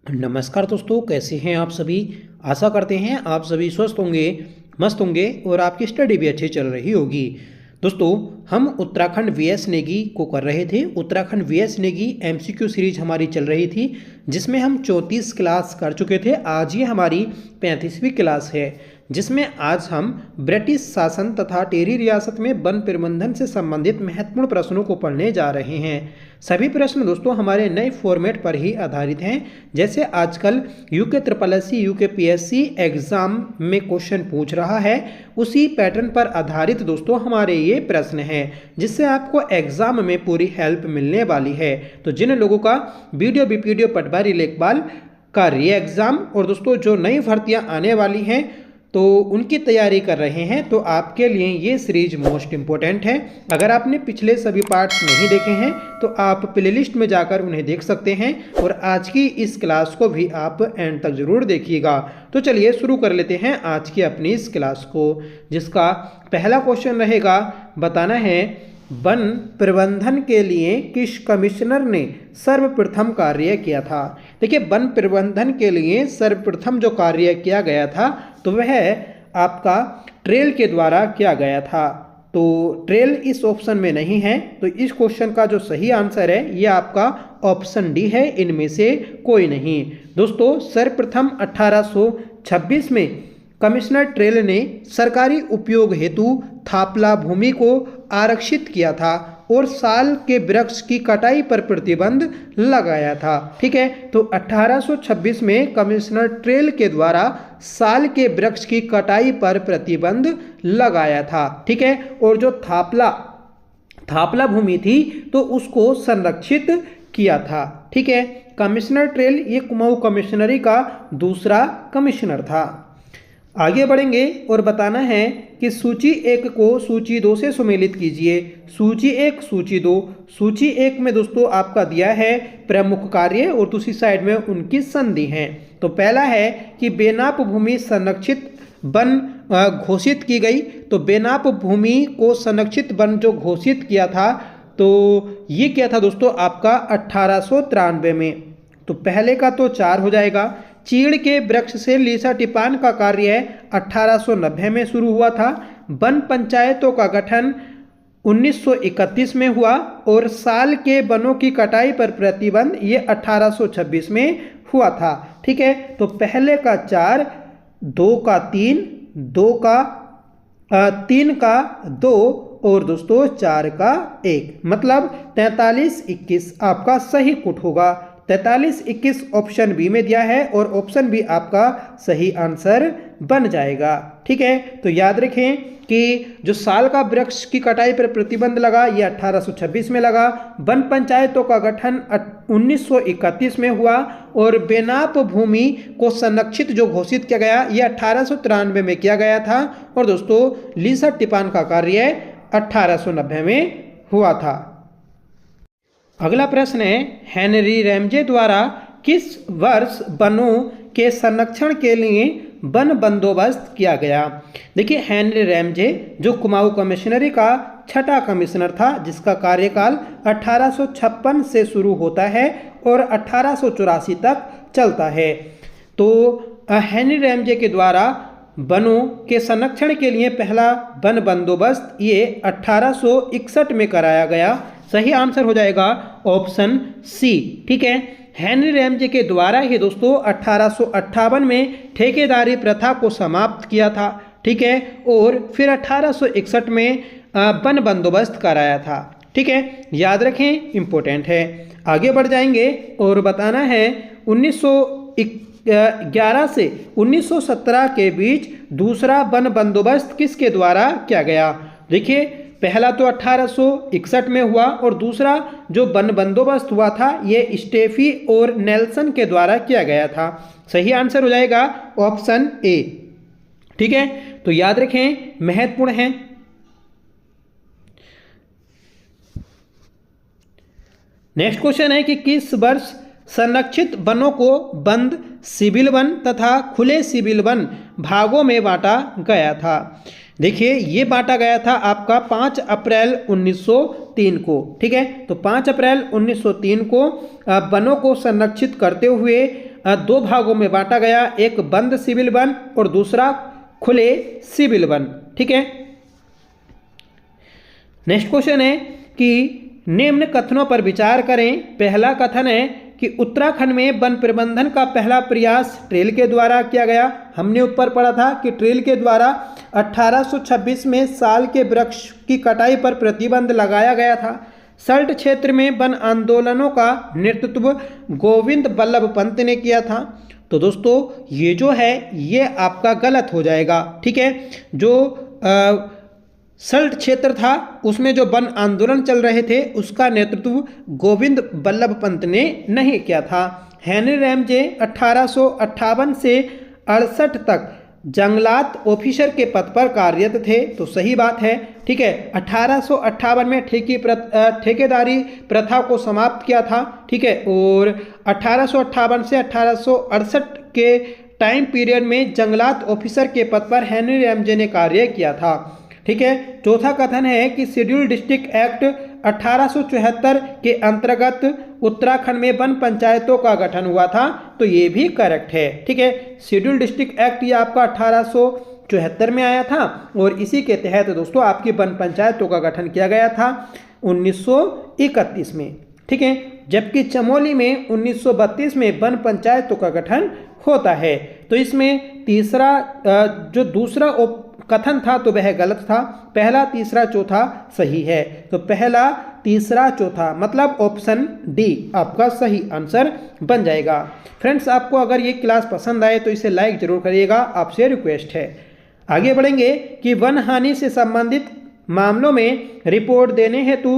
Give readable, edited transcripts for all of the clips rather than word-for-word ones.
नमस्कार दोस्तों, कैसे हैं आप सभी। आशा करते हैं आप सभी स्वस्थ होंगे, मस्त होंगे और आपकी स्टडी भी अच्छी चल रही होगी। दोस्तों, हम उत्तराखंड वीएस नेगी को कर रहे थे। Uttarakhand VS Negi MCQ series हमारी चल रही थी, जिसमें हम 34 क्लास कर चुके थे। आज ये हमारी 35वीं क्लास है, जिसमें आज हम ब्रिटिश शासन तथा टेरी रियासत में वन प्रबंधन से संबंधित महत्वपूर्ण प्रश्नों को पढ़ने जा रहे हैं। सभी प्रश्न दोस्तों हमारे नए फॉर्मेट पर ही आधारित हैं। जैसे आजकल UK SSC UK PSC exam में क्वेश्चन पूछ रहा है, उसी पैटर्न पर आधारित दोस्तों हमारे ये प्रश्न हैं, जिससे आपको एग्जाम में पूरी हेल्प मिलने वाली है। तो जिन लोगों का वीडियो बीपीडीओ पटवारी लेखपाल का री एग्जाम और दोस्तों जो नई भर्तियां आने वाली हैं तो उनकी तैयारी कर रहे हैं, तो आपके लिए ये सीरीज मोस्ट इम्पोर्टेंट है। अगर आपने पिछले सभी पार्ट्स नहीं देखे हैं तो आप प्लेलिस्ट में जाकर उन्हें देख सकते हैं और आज की इस क्लास को भी आप एंड तक जरूर देखिएगा। तो चलिए शुरू कर लेते हैं आज की अपनी इस क्लास को, जिसका पहला क्वेश्चन रहेगा, बताना है वन प्रबंधन के लिए किस कमिश्नर ने सर्वप्रथम कार्य किया था। देखिए, वन प्रबंधन के लिए सर्वप्रथम जो कार्य किया गया था तो वह आपका ट्रेल के द्वारा किया गया था। तो ट्रेल इस ऑप्शन में नहीं है, तो इस क्वेश्चन का जो सही आंसर है ये आपका ऑप्शन डी है, इनमें से कोई नहीं। दोस्तों, सर्वप्रथम 1826 में कमिश्नर ट्रेल ने सरकारी उपयोग हेतु थापला भूमि को आरक्षित किया था और साल के वृक्ष की कटाई पर प्रतिबंध लगाया था। ठीक है, तो 1826 में कमिश्नर ट्रेल के द्वारा साल के वृक्ष की कटाई पर प्रतिबंध लगाया था। ठीक है, और जो थापला भूमि थी तो उसको संरक्षित किया था। ठीक है, कमिश्नर ट्रेल ये कुमाऊं कमिश्नरी का दूसरा कमिश्नर था। आगे बढ़ेंगे और बताना है कि सूची 1 को सूची 2 से सुमेलित कीजिए। सूची 1 सूची 2। सूची 1 में दोस्तों आपका दिया है प्रमुख कार्य और दूसरी साइड में उनकी संधि है। तो पहला है कि बेनाप भूमि संरक्षित वन घोषित की गई। तो बेनाप भूमि को संरक्षित वन जो घोषित किया था तो ये क्या था दोस्तों आपका 1893 में। तो पहले का तो 4 हो जाएगा। चीड़ के वृक्ष से लीसा टिपान का कार्य 1890 में शुरू हुआ था। वन पंचायतों का गठन 1931 में हुआ और साल के वनों की कटाई पर प्रतिबंध ये 1826 में हुआ था। ठीक है, तो पहले का 4, 2 का 3, 3 का 2 और दोस्तों 4 का 1, मतलब 43-21 आपका सही कुट होगा। 43-21 ऑप्शन बी में दिया है और ऑप्शन बी आपका सही आंसर बन जाएगा। ठीक है, तो याद रखें कि जो साल का वृक्ष की कटाई पर प्रतिबंध लगा ये 1826 में लगा। वन पंचायतों का गठन 1931 में हुआ और बेनाप भूमि को संरक्षित जो घोषित किया गया ये 1893 में किया गया था और दोस्तों लीसा टिपान का कार्य 1890 में हुआ था। अगला प्रश्न है, हेनरी रैमजे द्वारा किस वर्ष वनों के संरक्षण के लिए वन बंदोबस्त किया गया। देखिए, हेनरी रैमजे जो कुमाऊं कमिश्नरी का 6ठा कमिश्नर था, जिसका कार्यकाल 1856 से शुरू होता है और 1884 तक चलता है। तो हेनरी रैमजे के द्वारा वनों के संरक्षण के लिए पहला वन बंदोबस्त ये 1861 में कराया गया। सही आंसर हो जाएगा ऑप्शन सी। ठीक है, हेनरी रैमजे के द्वारा ही दोस्तों 1858 में ठेकेदारी प्रथा को समाप्त किया था। ठीक है, और फिर 1861 में वन बंदोबस्त कराया था। ठीक है, याद रखें, इंपॉर्टेंट है। आगे बढ़ जाएंगे और बताना है 1911 से 1917 के बीच दूसरा वन बंदोबस्त किसके द्वारा किया गया। देखिए, पहला तो 1861 में हुआ और दूसरा जो वन बंदोबस्त हुआ था ये स्टेफी और नेल्सन के द्वारा किया गया था। सही आंसर हो जाएगा ऑप्शन ए। ठीक है, तो याद रखें, महत्वपूर्ण है। नेक्स्ट क्वेश्चन है कि किस वर्ष संरक्षित वनों को बंद सिविल वन तथा खुले सिविल वन भागों में बांटा गया था। देखिए, ये बांटा गया था आपका 5 अप्रैल 1903 को। ठीक है, तो 5 अप्रैल 1903 को वनों को संरक्षित करते हुए दो भागों में बांटा गया, एक बंद सिविल वन और दूसरा खुले सिविल वन। ठीक है, नेक्स्ट क्वेश्चन है कि निम्न कथनों पर विचार करें। पहला कथन है कि उत्तराखंड में वन प्रबंधन का पहला प्रयास ट्रेल के द्वारा किया गया। हमने ऊपर पढ़ा था कि ट्रेल के द्वारा 1826 में साल के वृक्ष की कटाई पर प्रतिबंध लगाया गया था। सल्ट क्षेत्र में वन आंदोलनों का नेतृत्व गोविंद बल्लभ पंत ने किया था। तो दोस्तों ये जो है ये आपका गलत हो जाएगा। ठीक है, जो सल्ट क्षेत्र था उसमें जो वन आंदोलन चल रहे थे उसका नेतृत्व गोविंद बल्लभ पंत ने नहीं किया था। हेनरी रैमजे 1858 से 68 तक जंगलात ऑफिसर के पद पर कार्यरत थे। तो सही बात है। ठीक है, 1858 में ठेकेदारी प्रथा को समाप्त किया था। ठीक है, और 1858 से 1868 के टाइम पीरियड में जंगलात ऑफिसर के पद पर हेनरी रैमजे ने कार्य किया था। ठीक है, चौथा कथन है कि शेड्यूल डिस्ट्रिक्ट एक्ट 1874 के अंतर्गत उत्तराखंड में वन पंचायतों का गठन हुआ था। तो ये भी करेक्ट है। ठीक है, शेड्यूल डिस्ट्रिक्ट एक्ट ये आपका 1874 में आया था और इसी के तहत दोस्तों आपकी वन पंचायतों का गठन किया गया था 1931 में। ठीक है, जबकि चमोली में 1932 में वन पंचायतों का गठन होता है। तो इसमें तीसरा जो दूसरा कथन था तो वह गलत था। पहला, तीसरा, चौथा सही है। तो पहला, तीसरा, चौथा मतलब ऑप्शन डी आपका सही आंसर बन जाएगा। फ्रेंड्स, आपको अगर ये क्लास पसंद आए तो इसे लाइक जरूर करिएगा, आपसे रिक्वेस्ट है। आगे बढ़ेंगे कि वन हानि से संबंधित मामलों में रिपोर्ट देने हेतु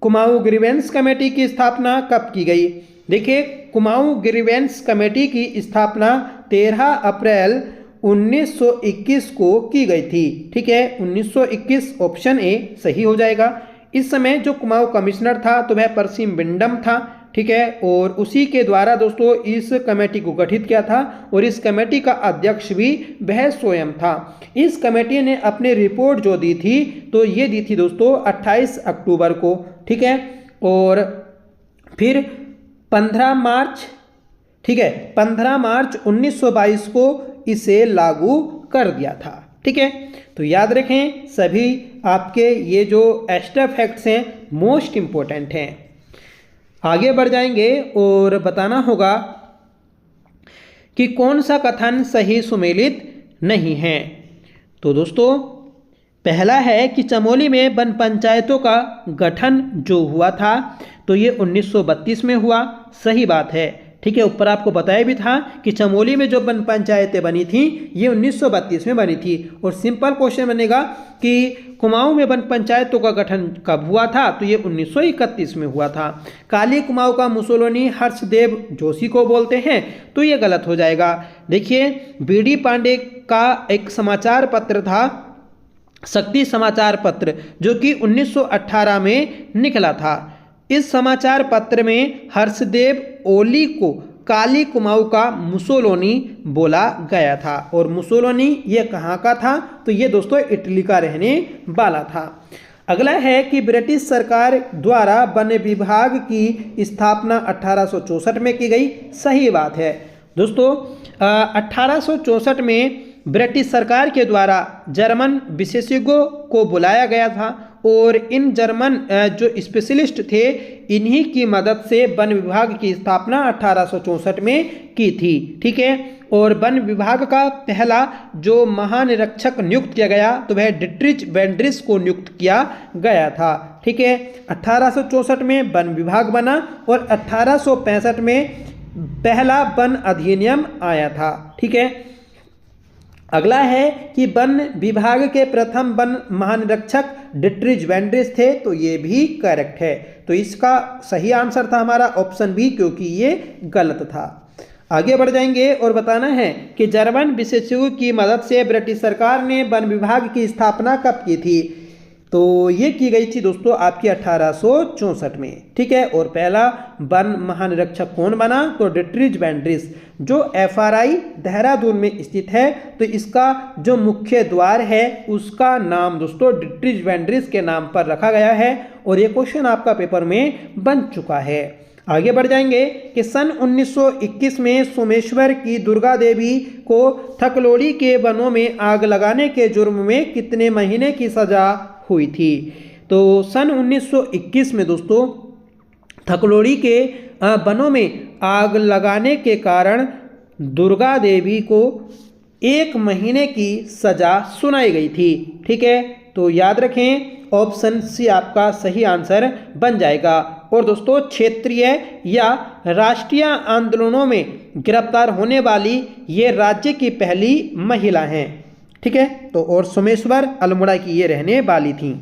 कुमाऊं ग्रीवेंस कमेटी की स्थापना कब की गई। देखिए, कुमाऊं ग्रीवेंस कमेटी की स्थापना 13 अप्रैल 1921 को की गई थी। ठीक है, 1921 ऑप्शन ए सही हो जाएगा। इस समय जो कुमाऊं कमिश्नर था तो वह परसिम बिंडम था। ठीक है, और उसी के द्वारा दोस्तों इस कमेटी को गठित किया था और इस कमेटी का अध्यक्ष भी वह स्वयं था। इस कमेटी ने अपनी रिपोर्ट जो दी थी तो ये दी थी दोस्तों 28 अक्टूबर को। ठीक है, और फिर 15 मार्च, ठीक है, 15 मार्च 1922 को इसे लागू कर दिया था। ठीक है, तो याद रखें सभी आपके ये जो एक्स्ट्रा फैक्ट्स हैं मोस्ट इंपॉर्टेंट हैं। आगे बढ़ जाएंगे और बताना होगा कि कौन सा कथन सही सुमेलित नहीं है। तो दोस्तों पहला है कि चमोली में वन पंचायतों का गठन जो हुआ था तो ये 1932 में हुआ। सही बात है। ठीक है, ऊपर आपको बताया भी था कि चमोली में जो वन पंचायतें बनी थी ये 1932 में बनी थी। और सिंपल क्वेश्चन बनेगा कि कुमाऊं में वन पंचायतों का गठन कब हुआ था तो ये 1931 में हुआ था। काली कुमाऊं का मुसोलिनी हर्षदेव जोशी को बोलते हैं तो ये गलत हो जाएगा। देखिए, बीडी पांडे का एक समाचार पत्र था शक्ति समाचार पत्र जो कि 1918 में निकला था। इस समाचार पत्र में हर्षदेव ओली को काली कुमाऊं का मुसोलिनी बोला गया था। और मुसोलिनी ये कहाँ का था तो ये दोस्तों इटली का रहने वाला था। अगला है कि ब्रिटिश सरकार द्वारा वन विभाग की स्थापना 1864 में की गई। सही बात है दोस्तों। 1864 में ब्रिटिश सरकार के द्वारा जर्मन विशेषज्ञों को बुलाया गया था और इन जर्मन जो स्पेशलिस्ट थे इन्हीं की मदद से वन विभाग की स्थापना 1864 में की थी। ठीक है, और वन विभाग का पहला जो महानिरीक्षक नियुक्त किया गया तो वह डिट्रिच वेंड्रिस को नियुक्त किया गया था। ठीक है, 1864 में वन विभाग बना और 1865 में पहला वन अधिनियम आया था। ठीक है, अगला है कि वन विभाग के प्रथम वन महानिरीक्षक डिट्रिच वेंड्रिस थे तो ये भी करेक्ट है। तो इसका सही आंसर था हमारा ऑप्शन बी क्योंकि ये गलत था। आगे बढ़ जाएंगे और बताना है कि जर्मन विशेषज्ञों की मदद से ब्रिटिश सरकार ने वन विभाग की स्थापना कब की थी तो ये की गई थी दोस्तों आपकी 1864 में। ठीक है, और पहला वन महानिरीक्षक कौन बना तो डिट्रिच वेंड्रिस जो FRI देहरादून में स्थित है। तो इसका जो मुख्य द्वार है उसका नाम दोस्तों डिट्रिच वेंड्रिस के नाम पर रखा गया है और ये क्वेश्चन आपका पेपर में बन चुका है। आगे बढ़ जाएंगे कि सन 1921 में सोमेश्वर की दुर्गा देवी को थकलोड़ी के वनों में आग लगाने के जुर्म में कितने महीने की सजा हुई थी। तो सन 1921 में दोस्तों थकलोड़ी के वनों में आग लगाने के कारण दुर्गा देवी को 1 महीने की सजा सुनाई गई थी। ठीक है, तो याद रखें ऑप्शन सी आपका सही आंसर बन जाएगा। और दोस्तों क्षेत्रीय या राष्ट्रीय आंदोलनों में गिरफ्तार होने वाली ये राज्य की पहली महिला हैं। ठीक है, तो और सोमेश्वर अल्मोड़ा की ये रहने वाली थी।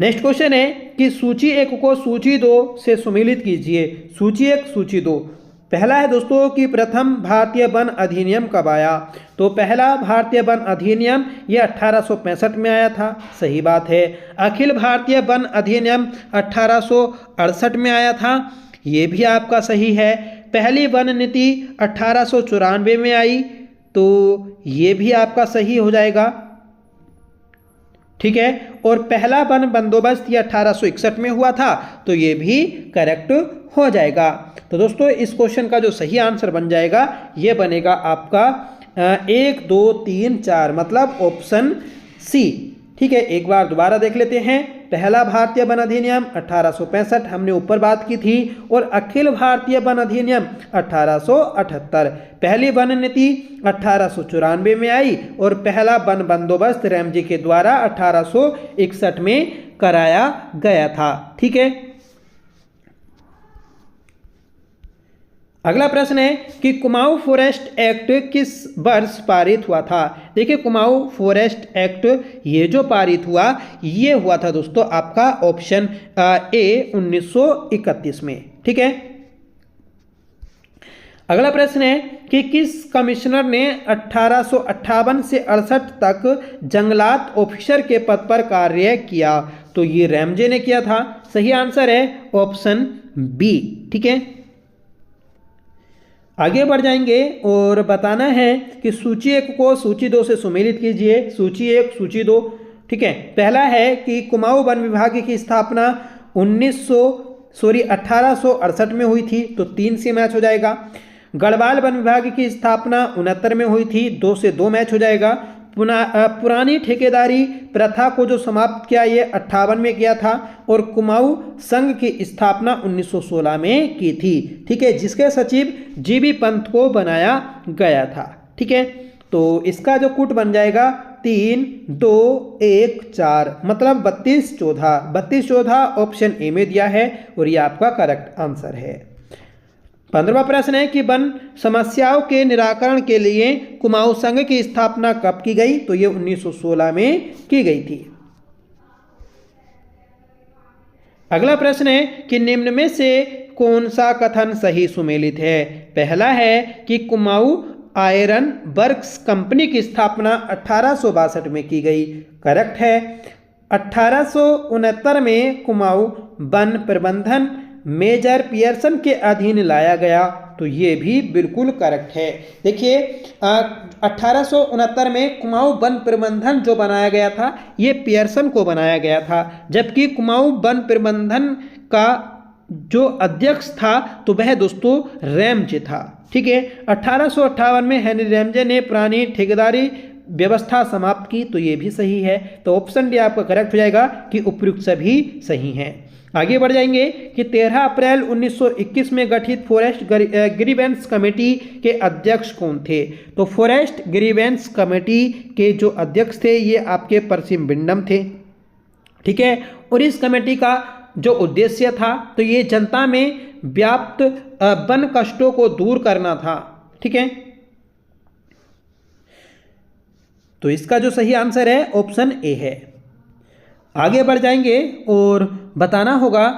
नेक्स्ट क्वेश्चन है कि सूची 1 को सूची 2 से सुमेलित कीजिए। सूची 1 सूची 2। पहला है दोस्तों कि प्रथम भारतीय वन अधिनियम कब आया। तो पहला भारतीय वन अधिनियम ये 1865 में आया था, सही बात है। अखिल भारतीय वन अधिनियम 1868 में आया था, ये भी आपका सही है। पहली वन नीति 1894 में आई, तो ये भी आपका सही हो जाएगा। ठीक है, और पहला वन बंदोबस्त ये 1861 में हुआ था, तो ये भी करेक्ट हो जाएगा। तो दोस्तों इस क्वेश्चन का जो सही आंसर बन जाएगा ये बनेगा आपका 1 2 3 4 मतलब ऑप्शन सी। ठीक है, एक बार दोबारा देख लेते हैं। पहला भारतीय वन अधिनियम 1865 हमने ऊपर बात की थी, और अखिल भारतीय वन अधिनियम 1878। पहली वन नीति 1894 में आई, और पहला वन बंदोबस्त रैमजे के द्वारा 1861 में कराया गया था। ठीक है, अगला प्रश्न है कि कुमाऊं फॉरेस्ट एक्ट किस वर्ष पारित हुआ था। देखिए कुमाऊं फॉरेस्ट एक्ट ये जो पारित हुआ ये हुआ था दोस्तों आपका ऑप्शन ए 1931 में। ठीक है, अगला प्रश्न है कि किस कमिश्नर ने 1858 से 68 तक जंगलात ऑफिसर के पद पर कार्य किया। तो ये रैमजे ने किया था, सही आंसर है ऑप्शन बी। ठीक है, आगे बढ़ जाएंगे और बताना है कि सूची 1 को सूची 2 से सुमेलित कीजिए। सूची 1 सूची 2। ठीक है, पहला है कि कुमाऊं वन विभाग की स्थापना 1868 में हुई थी, तो 3 से मैच हो जाएगा। गढ़वाल वन विभाग की स्थापना 69 में हुई थी, 2 से 2 मैच हो जाएगा। पुरानी ठेकेदारी प्रथा को जो समाप्त किया ये 58 में किया था, और कुमाऊं संघ की स्थापना 1916 में की थी। ठीक है, जिसके सचिव जीबी पंत को बनाया गया था। ठीक है, तो इसका जो कूट बन जाएगा 3 2 1 4 मतलब 32 14। 32 14 ऑप्शन ए में दिया है, और ये आपका करेक्ट आंसर है। 15वां प्रश्न है कि वन समस्याओं के निराकरण के लिए कुमाऊं संघ की स्थापना कब की गई। तो ये 1916 में की गई थी। अगला प्रश्न है कि निम्न में से कौन सा कथन सही सुमेलित है। पहला है कि कुमाऊं आयरन वर्क्स कंपनी की स्थापना 1862 में की गई, करेक्ट है। 1869 में कुमाऊं वन प्रबंधन मेजर पियर्सन के अधीन लाया गया, तो ये भी बिल्कुल करेक्ट है। देखिए 1869 में कुमाऊं वन प्रबंधन जो बनाया गया था ये पियर्सन को बनाया गया था, जबकि कुमाऊं वन प्रबंधन का जो अध्यक्ष था तो वह दोस्तों रैमजे था। ठीक है, 1858 में हेनरी रैमजे ने पुरानी ठेकेदारी व्यवस्था समाप्त की, तो ये भी सही है। तो ऑप्शन डी आपका करेक्ट हो जाएगा कि उपयुक्त सभी सही हैं। आगे बढ़ जाएंगे कि 13 अप्रैल 1921 में गठित फॉरेस्ट ग्रीवेंस कमेटी के अध्यक्ष कौन थे। तो फॉरेस्ट ग्रीवेंस कमेटी के जो अध्यक्ष थे ये आपके परसिम बिंडम थे। ठीक है, और इस कमेटी का जो उद्देश्य था तो ये जनता में व्याप्त वन कष्टों को दूर करना था। ठीक है, तो इसका जो सही आंसर है ऑप्शन ए है। आगे बढ़ जाएंगे और बताना होगा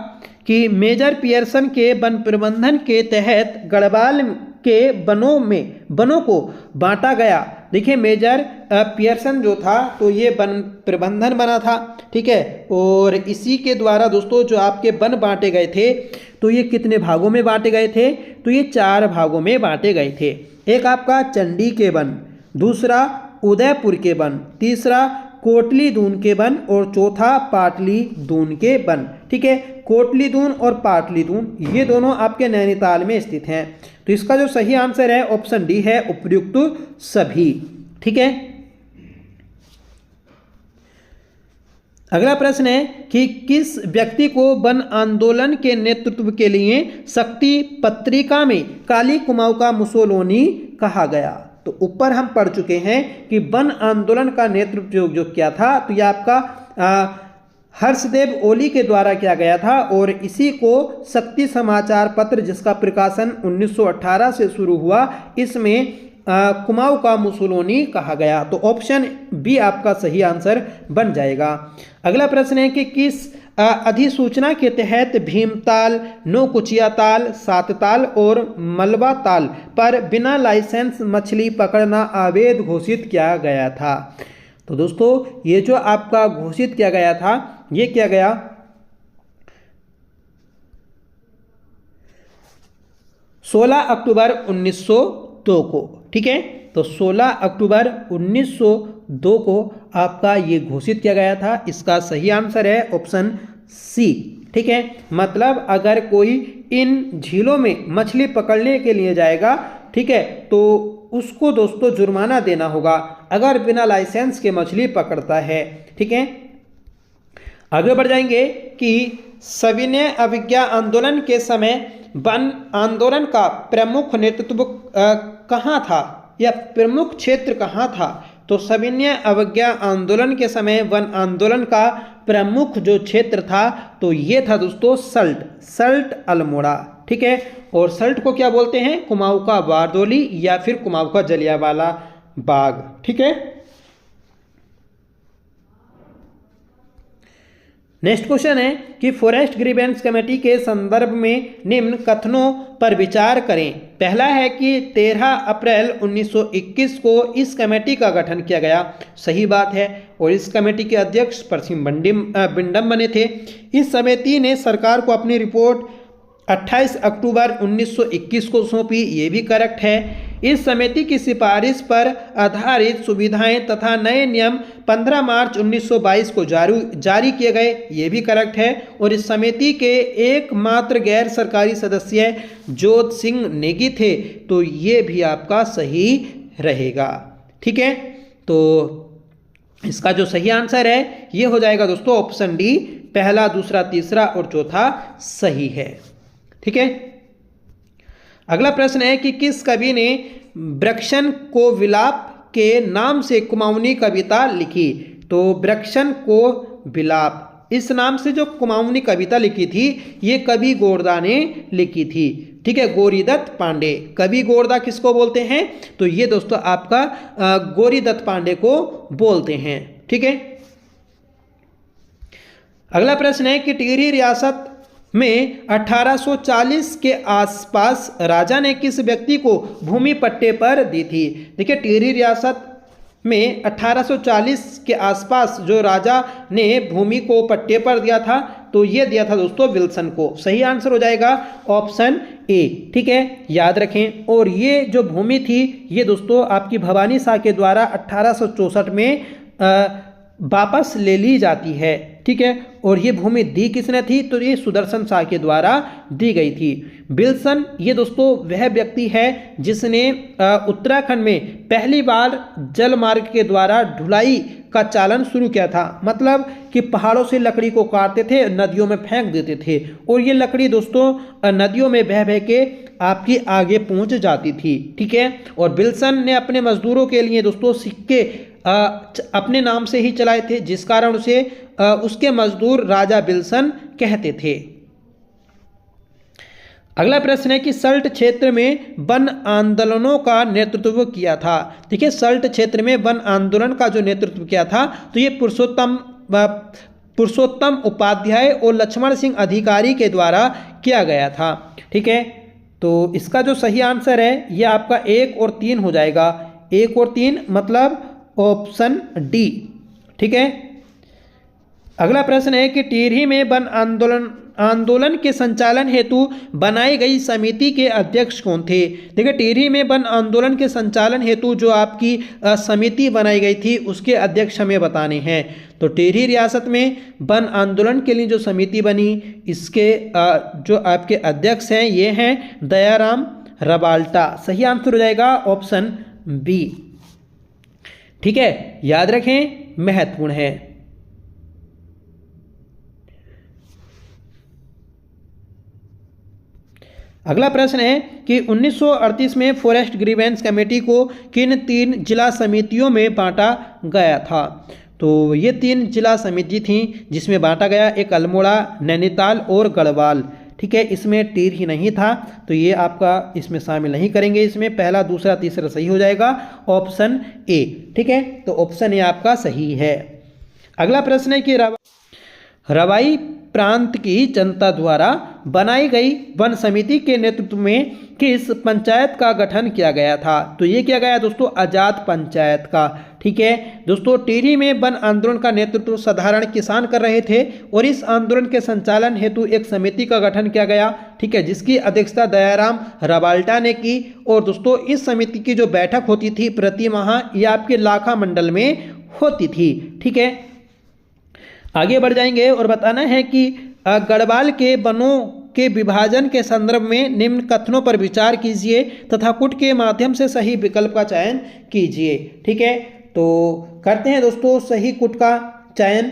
कि मेजर पियर्सन के वन प्रबंधन के तहत गढ़वाल के वनों को बांटा गया। देखिए मेजर पियर्सन जो था तो ये वन प्रबंधन बना था। ठीक है, और इसी के द्वारा दोस्तों जो आपके वन बांटे गए थे तो ये कितने भागों में बांटे गए थे। तो ये 4 भागों में बांटे गए थे। एक आपका चंडी के वन, दूसरा उदयपुर के वन, तीसरा कोटली दून के वन, और चौथा पाटली दून के वन। ठीक है, कोटलीदून और पाटलीदून, ये दोनों आपके नैनीताल में स्थित हैं। तो इसका जो सही आंसर है ऑप्शन डी है, उपर्युक्त सभी। ठीक है, अगला प्रश्न है कि किस व्यक्ति को वन आंदोलन के नेतृत्व के लिए शक्ति पत्रिका में काली कुमाऊं का मुसोलिनी कहा गया? तो ऊपर हम पढ़ चुके हैं कि वन आंदोलन का नेतृत्व जो किया था, तो यह आपका हर्षदेव ओली के द्वारा किया गया था और इसी को शक्ति समाचार पत्र, जिसका प्रकाशन 1918 से शुरू हुआ, इसमें कुमाऊं का मुसोलिनी कहा गया। तो ऑप्शन बी आपका सही आंसर बन जाएगा। अगला प्रश्न है कि किस अधिसूचना के तहत भीमताल, नौकुचिया ताल, सात ताल और मलबा ताल पर बिना लाइसेंस मछली पकड़ना अवैध घोषित किया गया था? तो दोस्तों ये जो आपका घोषित किया गया था, ये किया गया 16 अक्टूबर 1902 को। ठीक है, तो 16 अक्टूबर 1902 को आपका ये घोषित किया गया था। इसका सही आंसर है ऑप्शन सी। ठीक है, मतलब अगर कोई इन झीलों में मछली पकड़ने के लिए जाएगा, ठीक है, तो उसको दोस्तों जुर्माना देना होगा अगर बिना लाइसेंस के मछली पकड़ता है। ठीक है, आगे बढ़ जाएंगे कि सविनय अवज्ञा आंदोलन के समय वन आंदोलन का प्रमुख नेतृत्व कहाँ था या प्रमुख क्षेत्र कहाँ था? तो सविनय अवज्ञा आंदोलन के समय वन आंदोलन का प्रमुख जो क्षेत्र था, तो ये था दोस्तों सल्ट अल्मोड़ा। ठीक है, और सल्ट को क्या बोलते हैं? कुमाऊं का बारदोली या फिर कुमाऊं का जलियांवाला बाग। ठीक है, नेक्स्ट क्वेश्चन है कि फॉरेस्ट ग्रीवेंस कमेटी के संदर्भ में निम्न कथनों पर विचार करें। पहला है कि 13 अप्रैल 1921 को इस कमेटी का गठन किया गया, सही बात है, और इस कमेटी के अध्यक्ष परसिम बिंडम बने थे। इस समिति ने सरकार को अपनी रिपोर्ट 28 अक्टूबर 1921 को सौंपी, ये भी करेक्ट है। इस समिति की सिफारिश पर आधारित सुविधाएं तथा नए नियम 15 मार्च 1922 को जारी किए गए, ये भी करेक्ट है। और इस समिति के एकमात्र गैर सरकारी सदस्य जोत सिंह नेगी थे, तो ये भी आपका सही रहेगा। ठीक है, तो इसका जो सही आंसर है ये हो जाएगा दोस्तों ऑप्शन डी, पहला, दूसरा, तीसरा और चौथा सही है। ठीक है, अगला प्रश्न है कि किस कवि ने वृक्षन को विलाप के नाम से कुमाऊनी कविता लिखी? तो वृक्षन को विलाप, इस नाम से जो कुमाऊनी कविता लिखी थी, ये कवि गोरदा ने लिखी थी। ठीक है, गोरीदत्त पांडे। कवि गोरदा किसको बोलते हैं? तो ये दोस्तों आपका गोरीदत्त पांडे को बोलते हैं। ठीक है, अगला प्रश्न है कि टिहरी रियासत में 1840 के आसपास राजा ने किस व्यक्ति को भूमि पट्टे पर दी थी? देखिए, टिहरी रियासत में 1840 के आसपास जो राजा ने भूमि को पट्टे पर दिया था, तो ये दिया था दोस्तों विल्सन को। सही आंसर हो जाएगा ऑप्शन ए। ठीक है, याद रखें। और ये जो भूमि थी, ये दोस्तों आपकी भवानी शाह के द्वारा 1864 में वापस ले ली जाती है। ठीक है, और ये भूमि दी किसने थी? तो ये सुदर्शन शाह के द्वारा दी गई थी। विल्सन ये दोस्तों वह व्यक्ति है जिसने उत्तराखंड में पहली बार जल मार्ग के द्वारा ढुलाई का चालन शुरू किया था। मतलब कि पहाड़ों से लकड़ी को काटते थे, नदियों में फेंक देते थे, और ये लकड़ी दोस्तों नदियों में बह बह के आपकी आगे पहुंच जाती थी। ठीक है, और विल्सन ने अपने मजदूरों के लिए दोस्तों सिक्के अपने नाम से ही चलाए थे, जिस कारण उसे उसके मजदूर राजा विल्सन कहते थे। अगला प्रश्न है कि सल्ट क्षेत्र में वन आंदोलनों का नेतृत्व किया था। ठीक है, सल्ट क्षेत्र में वन आंदोलन का जो नेतृत्व किया था, तो ये पुरुषोत्तम उपाध्याय और लक्ष्मण सिंह अधिकारी के द्वारा किया गया था। ठीक है, तो इसका जो सही आंसर है ये आपका 1 और 3 हो जाएगा। 1 और 3 मतलब ऑप्शन डी। ठीक है, अगला प्रश्न है कि टिहरी में वन आंदोलन के संचालन हेतु बनाई गई समिति के अध्यक्ष कौन थे? देखिए, टिहरी में वन आंदोलन के संचालन हेतु जो आपकी समिति बनाई गई थी उसके अध्यक्ष हमें बताने हैं। तो टिहरी रियासत में वन आंदोलन के लिए जो समिति बनी, इसके जो आपके अध्यक्ष हैं ये हैं दयाराम रबाल्टा। सही आंसर हो जाएगा ऑप्शन बी। ठीक है, याद रखें, महत्वपूर्ण है। अगला प्रश्न है कि 1938 में फॉरेस्ट ग्रीवेंस कमेटी को किन 3 जिला समितियों में बांटा गया था? तो ये 3 जिला समिति थी जिसमें बांटा गया, एक अल्मोड़ा, नैनीताल और गढ़वाल। ठीक है, इसमें टिहरी नहीं था तो ये आपका इसमें शामिल नहीं करेंगे। इसमें पहला, दूसरा, तीसरा सही हो जाएगा, ऑप्शन ए। ठीक है, तो ऑप्शन ए आपका सही है। अगला प्रश्न है कि रवाई प्रांत की जनता द्वारा बनाई गई वन समिति के नेतृत्व में किस पंचायत का गठन किया गया था? तो ये किया गया दोस्तों आजाद पंचायत का। ठीक है दोस्तों, टिहरी में वन आंदोलन का नेतृत्व साधारण किसान कर रहे थे और इस आंदोलन के संचालन हेतु एक समिति का गठन किया गया। ठीक है, जिसकी अध्यक्षता दयाराम रबाल्टा ने की। और दोस्तों इस समिति की जो बैठक होती थी प्रति माह ये आपके लाखा मंडल में होती थी। ठीक है, आगे बढ़ जाएंगे और बताना है कि गढ़वाल के वनों के विभाजन के संदर्भ में निम्न कथनों पर विचार कीजिए तथा कुट के माध्यम से सही विकल्प का चयन कीजिए। ठीक है, तो करते हैं दोस्तों सही कुट का चयन।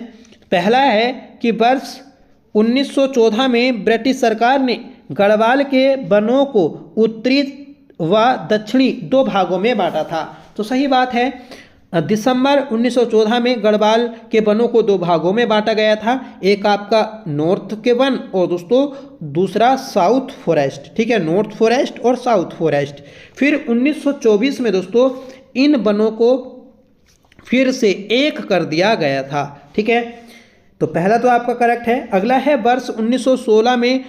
पहला है कि वर्ष 1914 में ब्रिटिश सरकार ने गढ़वाल के वनों को उत्तरी व दक्षिणी 2 भागों में बांटा था। तो सही बात है, दिसंबर 1914 में गढ़वाल के वनों को 2 भागों में बांटा गया था। एक आपका नॉर्थ के वन और दोस्तों दूसरा साउथ फॉरेस्ट। ठीक है, नॉर्थ फॉरेस्ट और साउथ फॉरेस्ट। फिर 1924 में दोस्तों इन वनों को फिर से एक कर दिया गया था। ठीक है, तो पहला तो आपका करेक्ट है। अगला है वर्ष 1916 में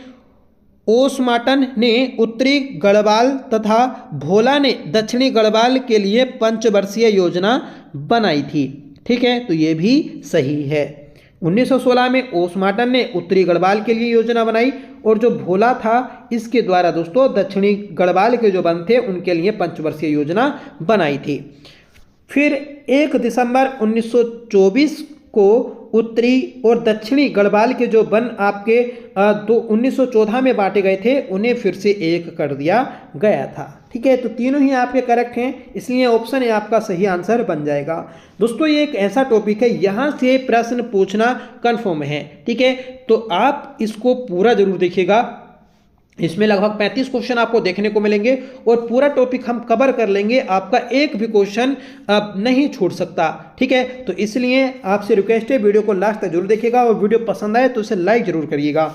ओसमाटन ने उत्तरी गढ़वाल तथा भोला ने दक्षिणी गढ़वाल के लिए पंचवर्षीय योजना बनाई थी। ठीक है, तो ये भी सही है। 1916 में ओसमाटन ने उत्तरी गढ़वाल के लिए योजना बनाई और जो भोला था इसके द्वारा दोस्तों दक्षिणी गढ़वाल के जो वन थे उनके लिए पंचवर्षीय योजना बनाई थी। फिर 1 दिसंबर 1924 को उत्तरी और दक्षिणी गढ़वाल के जो वन आपके 1914 में बांटे गए थे उन्हें फिर से एक कर दिया गया था। ठीक है, तो तीनों ही आपके करेक्ट हैं, इसलिए ऑप्शन ए आपका सही आंसर बन जाएगा। दोस्तों ये एक ऐसा टॉपिक है यहाँ से प्रश्न पूछना कन्फर्म है। ठीक है, तो आप इसको पूरा जरूर देखिएगा। इसमें लगभग 35 क्वेश्चन आपको देखने को मिलेंगे और पूरा टॉपिक हम कवर कर लेंगे, आपका एक भी क्वेश्चन नहीं छूट सकता। ठीक है, तो इसलिए आपसे रिक्वेस्ट है वीडियो को लास्ट तक जरूर देखिएगा और वीडियो पसंद आए तो इसे लाइक जरूर करिएगा।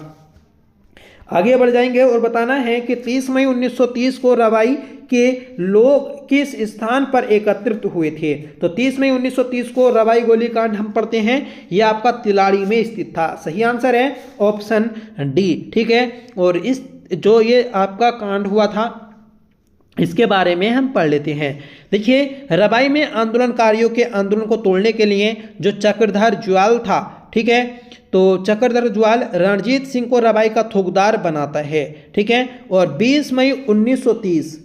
आगे बढ़ जाएंगे और बताना है कि 30 मई 1930 को रवाई के लोग किस स्थान पर एकत्रित हुए थे? तो 30 मई 1930 को रवाई गोलीकांड हम पढ़ते हैं, यह आपका तिलाड़ी में स्थित था। सही आंसर है ऑप्शन डी। ठीक है, और इस जो ये आपका कांड हुआ था इसके बारे में हम पढ़ लेते हैं। देखिए, रवाई में आंदोलनकारियों के आंदोलन को तोड़ने के लिए जो चक्रधर ज्वाल था, ठीक है, तो चक्रधर ज्वाल रणजीत सिंह को रवाई का थोकदार बनाता है। ठीक है, और 20 मई 1930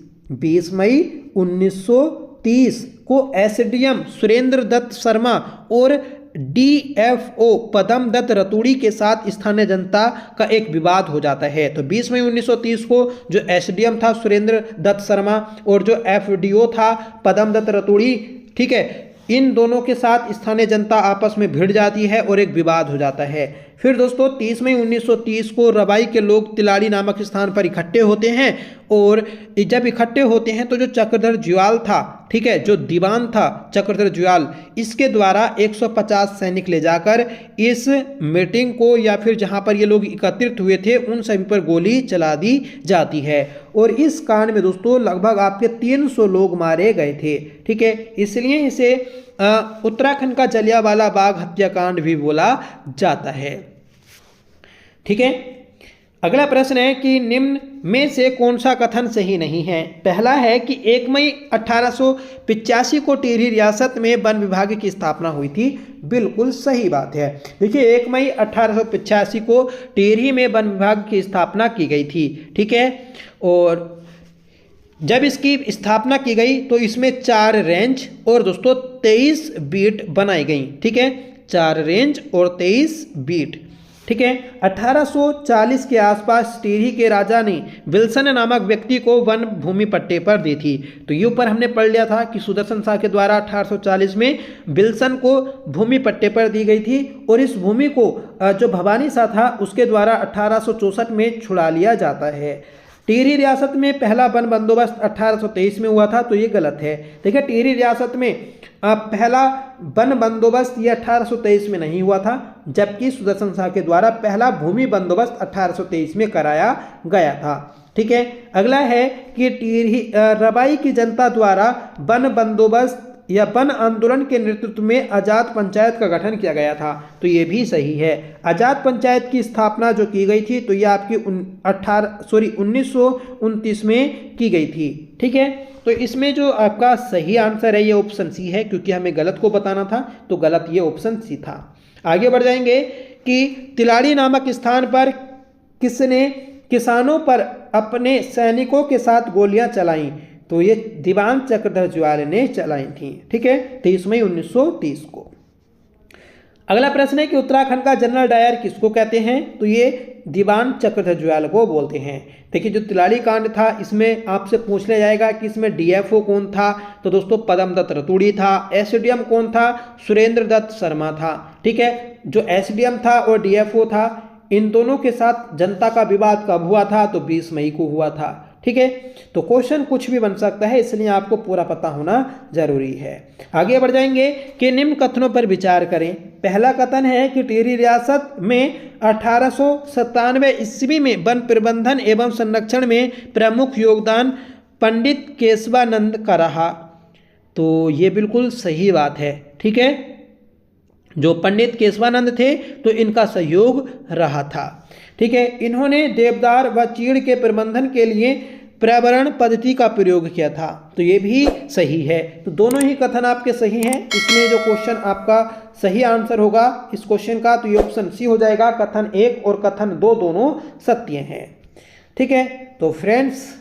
को एसडीएम सुरेंद्र दत्त शर्मा और डीएफओ पदम दत्त रतूड़ी के साथ स्थानीय जनता का एक विवाद हो जाता है। तो 20 मई 1930 को जो एसडीएम था सुरेंद्र दत्त शर्मा और जो एफडीओ था पदम दत्त रतूड़ी, ठीक है, इन दोनों के साथ स्थानीय जनता आपस में भिड़ जाती है और एक विवाद हो जाता है। फिर दोस्तों 30 मई 1930 को रवाई के लोग तिलाड़ी नामक स्थान पर इकट्ठे होते हैं और जब इकट्ठे होते हैं तो जो चक्रधर ज्वाल था, ठीक है, जो दीवान था चक्रधर ज्वाल, इसके द्वारा 150 सैनिक ले जाकर इस मीटिंग को या फिर जहां पर ये लोग एकत्रित हुए थे उन सभी पर गोली चला दी जाती है। और इस कांड में दोस्तों लगभग आपके 300 लोग मारे गए थे। ठीक है, इसलिए इसे उत्तराखंड का जलियांवाला बाग हत्याकांड भी बोला जाता है। ठीक है, अगला प्रश्न है कि निम्न में से कौन सा कथन सही नहीं है। पहला है कि 1 मई 1885 को टिहरी रियासत में वन विभाग की स्थापना हुई थी। बिल्कुल सही बात है। देखिए 1 मई 1885 को टिहरी में वन विभाग की स्थापना की गई थी। ठीक है, और जब इसकी स्थापना की गई तो इसमें 4 रेंज और दोस्तों 23 बीट बनाई गई। ठीक है, 4 रेंज और 23 बीट। ठीक है, 1840 के आसपास टिहरी के राजा ने विल्सन नामक व्यक्ति को वन भूमि पट्टे पर दी थी। तो ये ऊपर हमने पढ़ लिया था कि सुदर्शन शाह के द्वारा 1840 में विल्सन को भूमि पट्टे पर दी गई थी और इस भूमि को जो भवानी शाह था उसके द्वारा 1864 में छुड़ा लिया जाता है। टिहरी रियासत में पहला वन बंदोबस्त 1823 में हुआ था, तो ये गलत है। देखिए टिहरी रियासत में पहला वन बंदोबस्त ये 1823 में नहीं हुआ था, जबकि सुदर्शन शाह के द्वारा पहला भूमि बंदोबस्त 1823 में कराया गया था। ठीक है, अगला है कि टिहरी रबाई की जनता द्वारा वन बंदोबस्त या वन आंदोलन के नेतृत्व में आजाद पंचायत का गठन किया गया था। तो ये भी सही है। आजाद पंचायत की स्थापना जो की गई थी तो ये आपकी 1929 में की गई थी। ठीक है, तो इसमें जो आपका सही आंसर है ये ऑप्शन सी है, क्योंकि हमें गलत को बताना था तो गलत ये ऑप्शन सी था। आगे बढ़ जाएंगे कि तिलाड़ी नामक स्थान पर किसने किसानों पर अपने सैनिकों के साथ गोलियां चलाई। तो ये दीवान चक्रधर जुआल ने चलाई थी। ठीक है, 23 मई 1930 को। अगला प्रश्न है कि उत्तराखंड का जनरल डायर किसको कहते हैं। तो ये दीवान चक्रधर जुआल को बोलते हैं। देखिए जो तिलाड़ी कांड था इसमें आपसे पूछ लिया जाएगा कि इसमें डीएफओ कौन था। तो दोस्तों पदम दत्त रतूड़ी था। एसडीएम कौन था, सुरेंद्र दत्त शर्मा था। ठीक है, जो एसडीएम था और डीएफओ था, इन दोनों के साथ जनता का विवाद कब हुआ था, तो 20 मई को हुआ था। ठीक है, तो क्वेश्चन कुछ भी बन सकता है, इसलिए आपको पूरा पता होना जरूरी है। आगे बढ़ जाएंगे कि निम्न कथनों पर विचार करें। पहला कथन है कि टिहरी रियासत में 1897 ईस्वी में वन प्रबंधन एवं संरक्षण में प्रमुख योगदान पंडित केशवानंद का रहा। तो ये बिल्कुल सही बात है। ठीक है, जो पंडित केशवानंद थे तो इनका सहयोग रहा था। ठीक है, इन्होंने देवदार व चीड़ के प्रबंधन के लिए पर्यावरण पद्धति का प्रयोग किया था। तो ये भी सही है। तो दोनों ही कथन आपके सही हैं, इसलिए जो क्वेश्चन आपका सही आंसर होगा इस क्वेश्चन का तो ये ऑप्शन सी हो जाएगा। कथन 1 और कथन 2 दोनों सत्य हैं। ठीक है, तो फ्रेंड्स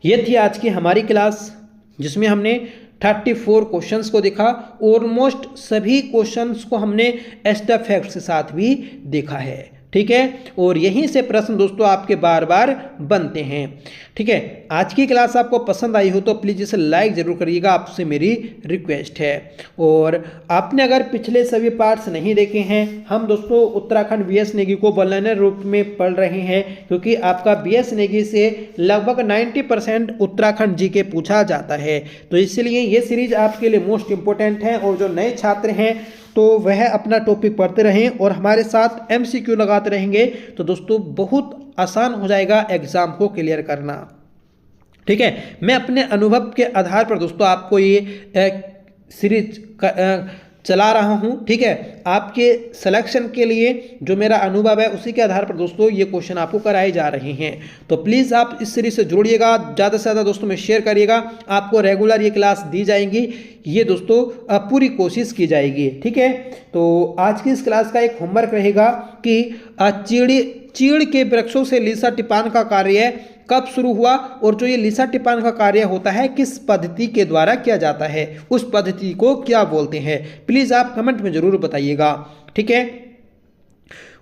ये थी आज की हमारी क्लास, जिसमें हमने 34 क्वेश्चंस को देखा। ऑलमोस्ट सभी क्वेश्चंस को हमने एस्टा फैक्ट्स के साथ भी देखा है। ठीक है, और यहीं से प्रश्न दोस्तों आपके बार बार बनते हैं। ठीक है, आज की क्लास आपको पसंद आई हो तो प्लीज़ इसे लाइक ज़रूर करिएगा, आपसे मेरी रिक्वेस्ट है। और आपने अगर पिछले सभी पार्ट्स नहीं देखे हैं, हम दोस्तों उत्तराखंड बीएस नेगी को ऑनलाइन रूप में पढ़ रहे हैं, क्योंकि आपका बीएस नेगी से लगभग 90% उत्तराखंड जीके पूछा जाता है। तो इसलिए ये सीरीज आपके लिए मोस्ट इंपॉर्टेंट है, और जो नए छात्र हैं तो वह अपना टॉपिक पढ़ते रहें और हमारे साथ एमसीक्यू लगाते रहेंगे, तो दोस्तों बहुत आसान हो जाएगा एग्ज़ाम को क्लियर करना। ठीक है, मैं अपने अनुभव के आधार पर दोस्तों आपको ये सीरीज चला रहा हूं। ठीक है, आपके सिलेक्शन के लिए जो मेरा अनुभव है उसी के आधार पर दोस्तों ये क्वेश्चन आपको कराए जा रहे हैं। तो प्लीज़ आप इस सीरीज से जुड़िएगा, ज़्यादा से ज़्यादा दोस्तों में शेयर करिएगा। आपको रेगुलर ये क्लास दी जाएंगी, ये दोस्तों पूरी कोशिश की जाएगी। ठीक है, तो आज की इस क्लास का एक होमवर्क रहेगा कि चीड़ के वृक्षों से लीसा टिपान का कार्य कब शुरू हुआ, और जो ये लीसा टिपान का कार्य होता है किस पद्धति के द्वारा किया जाता है, उस पद्धति को क्या बोलते हैं। प्लीज़ आप कमेंट में ज़रूर बताइएगा। ठीक है,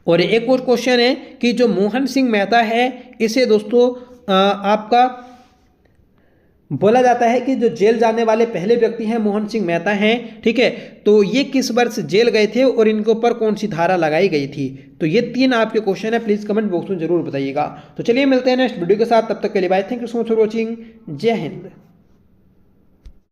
और एक और क्वेश्चन है कि जो मोहन सिंह मेहता है इसे दोस्तों आपका बोला जाता है कि जो जेल जाने वाले पहले व्यक्ति हैं मोहन सिंह मेहता हैं। ठीक है, तो ये किस वर्ष जेल गए थे और इनके ऊपर कौन सी धारा लगाई गई थी। तो ये 3 आपके क्वेश्चन है, प्लीज़ कमेंट बॉक्स में जरूर बताइएगा। तो चलिए मिलते हैं नेक्स्ट वीडियो के साथ, तब तक के लिए bye. Thank you so much for watching. जय हिंद।